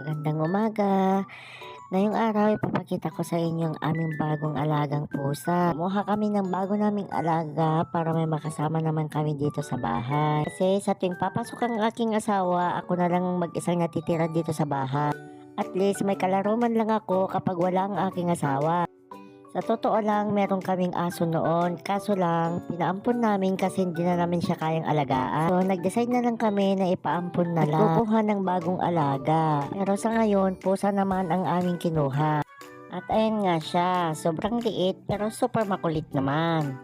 Magandang umaga. Ngayong araw, ipapakita ko sa inyo ang aming bagong alagang pusa. Kumuha kami ng bago naming alaga para may makasama naman kami dito sa bahay. Kasi sa tuwing papasok ang aking asawa, ako na lang mag-isang natitira dito sa bahay. At least may kalaro man lang ako kapag wala ang aking asawa. Sa totoo lang, meron kaming aso noon. Kaso lang, pinaampun namin kasi hindi na namin siya kayang alagaan. So, nag-decide na lang kami na ipaampun na lang. Kukuha ng bagong alaga. Pero sa ngayon, pusa naman ang aming kinuha. At ayan nga siya, sobrang liit pero super makulit naman.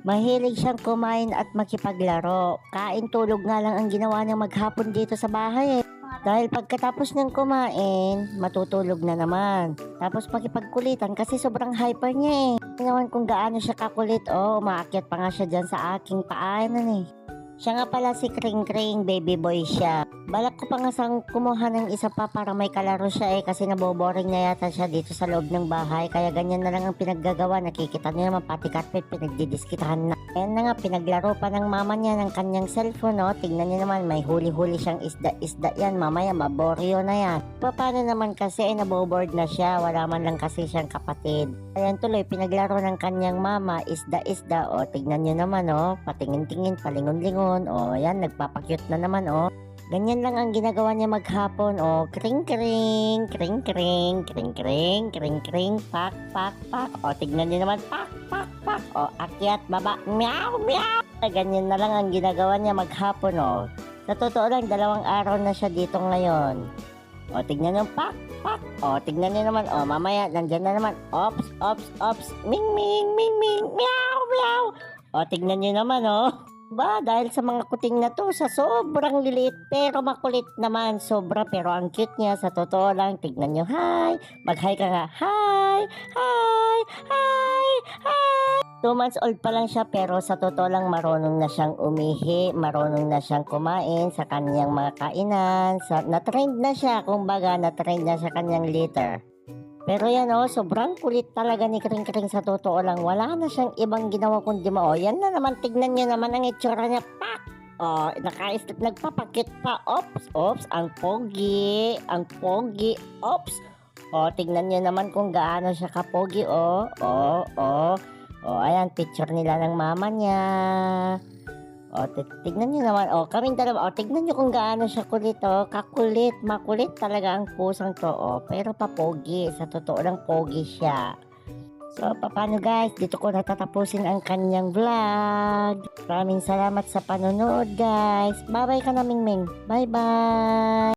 Mahilig siyang kumain at makipaglaro. Kain tulog nga lang ang ginawa niya maghapon dito sa bahay. Dahil pagkatapos niyang kumain, matutulog na naman. Tapos makipagkulitan kasi sobrang hyper niya eh. Naman kung gaano siya kakulit, umaakyat pa nga siya dyan sa aking paanan eh. Siya nga pala si Kring Kring, baby boy siya. Balak ko pa nga sang kumuha ng isa pa para may kalaro siya eh kasi naboboring na yata siya dito sa loob ng bahay. Kaya ganyan na lang ang pinaggagawa. Nakikita niyo naman pati carpet pinagdidiskitahan na. Ayan na nga, pinaglaro pa ng mama niya ng kanyang cellphone, no? Tingnan niyo naman, may huli-huli siyang isda-isda yan. Mamaya, maboryo na yan. Paano naman kasi, naboboard na siya. Wala man lang kasi siyang kapatid. Ayan tuloy, pinaglaro ng kanyang mama, isda-isda. O, tingnan niyo naman, patingin-tingin, palingon-lingon. O, ayan, nagpapakyut na naman, Ganyan lang ang ginagawa niya maghapon. Kring-kring, kring-kring, kring-kring, kring-kring, pak, pak, pak. Tignan niyo naman, pak, pak, pak. Akyat, baba, meow, meow. Ganyan na lang ang ginagawa niya maghapon, Sa totoo lang, 2 araw na siya dito ngayon. Tignan niyo, pak, pak. Tignan niyo naman, mamaya, nandyan na naman. Ops, ops, ops, ming, ming, ming, ming, meow, meow. Tignan niyo naman, dahil sa mga kuting na to, sa sobrang lilit pero makulit naman, sobra pero ang cute niya, sa totoo lang. Tignan nyo, hi, mag-hi ka nga, hi, hi, hi, hi. 2 months old pa lang siya pero sa totoo lang marunong na siyang umihi, marunong na siyang kumain sa kanyang mga kainan, na-trained na siya, kumbaga na-trained na sa kanyang litter. Pero yan sobrang kulit talaga ni Kring Kring, sa totoo lang. Wala na siyang ibang ginawa kundi yan na naman, tignan niyo naman ang itsura niya. Pak! Nagpapakit pa. Ops, ops, ang pogi, ops. Tignan niyo naman kung gaano siya kapogi, ayan, picture nila ng mama niya. Tignan nyo naman, kaming dalawa, tignan nyo kung gaano siya kulit, kakulit, makulit talaga ang pusang to, pero papogi, sa totoo lang pogi siya. So, paano guys, dito ko natatapusin ang kanyang vlog. Maraming salamat sa panonood guys. Bye-bye ka na, Ming Ming. Bye-bye.